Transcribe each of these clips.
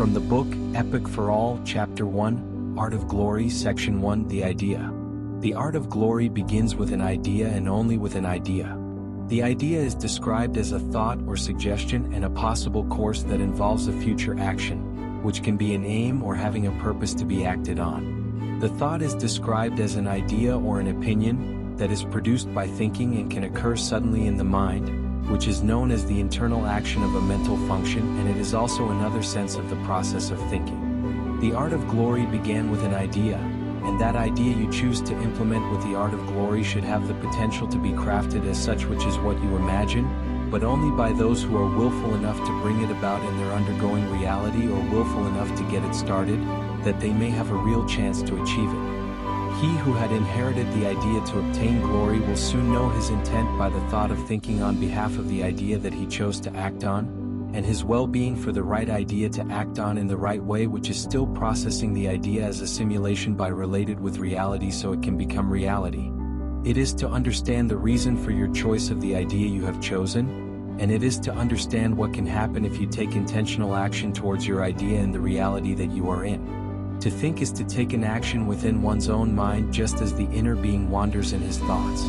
From the book, Epic for All, Chapter 1, Art of Glory, Section 1, The Idea. The art of glory begins with an idea and only with an idea. The idea is described as a thought or suggestion and a possible course that involves a future action, which can be an aim or having a purpose to be acted on. The thought is described as an idea or an opinion that is produced by thinking and can occur suddenly in the mind, which is known as the internal action of a mental function, and it is also another sense of the process of thinking. The art of glory began with an idea, and that idea you choose to implement with the art of glory should have the potential to be crafted as such, which is what you imagine, but only by those who are willful enough to bring it about in their undergoing reality, or willful enough to get it started, that they may have a real chance to achieve it. He who had inherited the idea to obtain glory will soon know his intent by the thought of thinking on behalf of the idea that he chose to act on, and his well-being for the right idea to act on in the right way, which is still processing the idea as a simulation by related with reality so it can become reality. It is to understand the reason for your choice of the idea you have chosen, and it is to understand what can happen if you take intentional action towards your idea in the reality that you are in. To think is to take an action within one's own mind, just as the inner being wanders in his thoughts.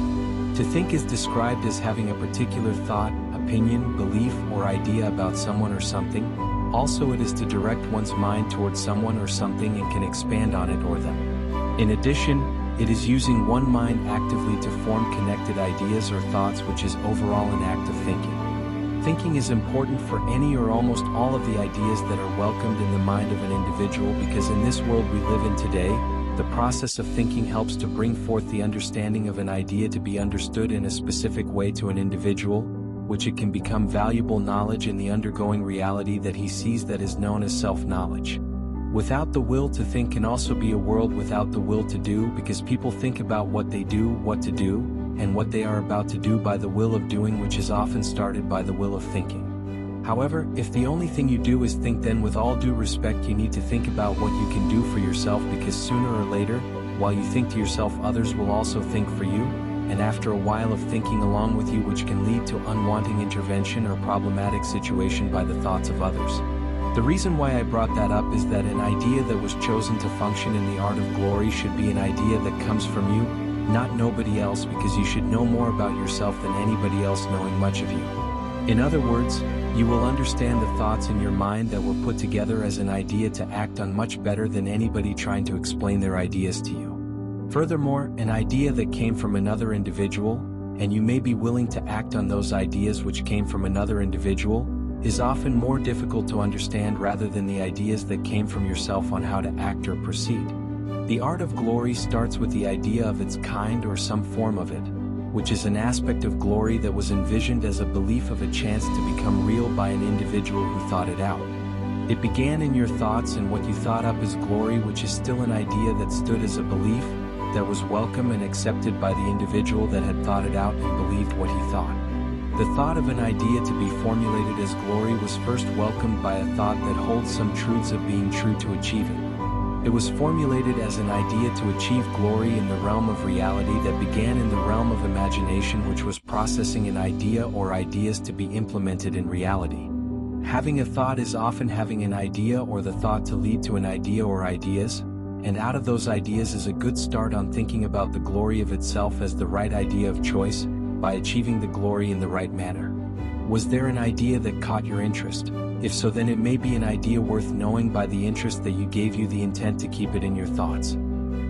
To think is described as having a particular thought, opinion, belief, or idea about someone or something. Also, it is to direct one's mind towards someone or something and can expand on it or them. In addition, it is using one mind actively to form connected ideas or thoughts, which is overall an act of thinking. Thinking is important for any or almost all of the ideas that are welcomed in the mind of an individual, because in this world we live in today, the process of thinking helps to bring forth the understanding of an idea to be understood in a specific way to an individual, which it can become valuable knowledge in the undergoing reality that he sees, that is known as self-knowledge. Without the will to think can also be a world without the will to do, because people think about what they do, what to do, and what they are about to do by the will of doing, which is often started by the will of thinking. However, if the only thing you do is think, then with all due respect you need to think about what you can do for yourself, because sooner or later, while you think to yourself, others will also think for you, and after a while of thinking along with you, which can lead to unwanted intervention or problematic situation by the thoughts of others. The reason why I brought that up is that an idea that was chosen to function in the art of glory should be an idea that comes from you, not nobody else, because you should know more about yourself than anybody else knowing much of you. In other words, you will understand the thoughts in your mind that were put together as an idea to act on much better than anybody trying to explain their ideas to you. Furthermore, an idea that came from another individual, and you may be willing to act on those ideas which came from another individual, is often more difficult to understand rather than the ideas that came from yourself on how to act or proceed. The art of glory starts with the idea of its kind or some form of it, which is an aspect of glory that was envisioned as a belief of a chance to become real by an individual who thought it out. It began in your thoughts, and what you thought up as glory, which is still an idea that stood as a belief that was welcome and accepted by the individual that had thought it out and believed what he thought. The thought of an idea to be formulated as glory was first welcomed by a thought that holds some truths of being true to achieve it. It was formulated as an idea to achieve glory in the realm of reality that began in the realm of imagination, which was processing an idea or ideas to be implemented in reality. Having a thought is often having an idea or the thought to lead to an idea or ideas, and out of those ideas is a good start on thinking about the glory of itself as the right idea of choice, by achieving the glory in the right manner. Was there an idea that caught your interest? If so, then it may be an idea worth knowing by the interest that you gave you the intent to keep it in your thoughts.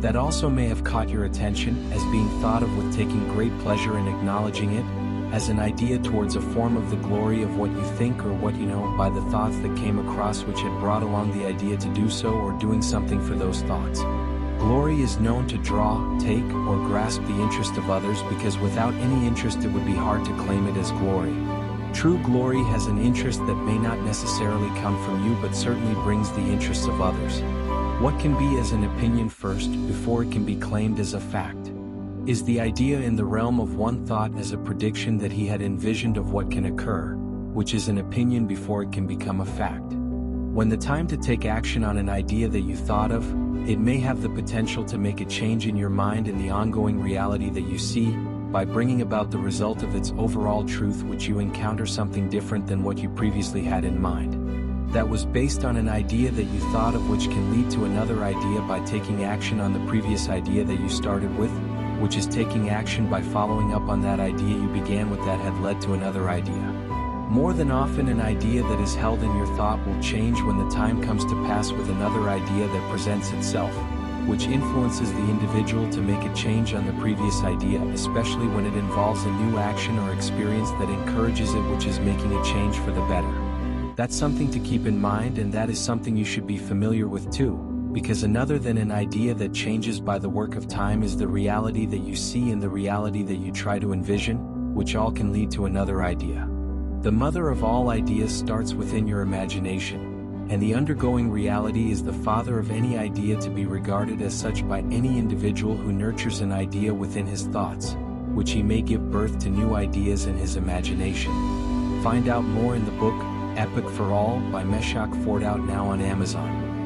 That also may have caught your attention as being thought of with taking great pleasure in acknowledging it, as an idea towards a form of the glory of what you think or what you know by the thoughts that came across, which had brought along the idea to do so or doing something for those thoughts. Glory is known to draw, take, or grasp the interest of others, because without any interest it would be hard to claim it as glory. True glory has an interest that may not necessarily come from you, but certainly brings the interests of others. What can be as an opinion first, before it can be claimed as a fact? Is the idea in the realm of one thought as a prediction that he had envisioned of what can occur, which is an opinion before it can become a fact. When the time to take action on an idea that you thought of, it may have the potential to make a change in your mind in the ongoing reality that you see, by bringing about the result of its overall truth, which you encounter something different than what you previously had in mind. that was based on an idea that you thought of, which can lead to another idea by taking action on the previous idea that you started with, which is taking action by following up on that idea you began with that had led to another idea. More than often, an idea that is held in your thought will change when the time comes to pass with another idea that presents itself, which influences the individual to make a change on the previous idea, especially when it involves a new action or experience that encourages it, which is making a change for the better. That's something to keep in mind, and that is something you should be familiar with too, because another than an idea that changes by the work of time is the reality that you see and the reality that you try to envision, which all can lead to another idea. The mother of all ideas starts within your imagination, and the undergoing reality is the father of any idea, to be regarded as such by any individual who nurtures an idea within his thoughts, which he may give birth to new ideas in his imagination. Find out more in the book Epic for All by Meshack Ford, out now on Amazon.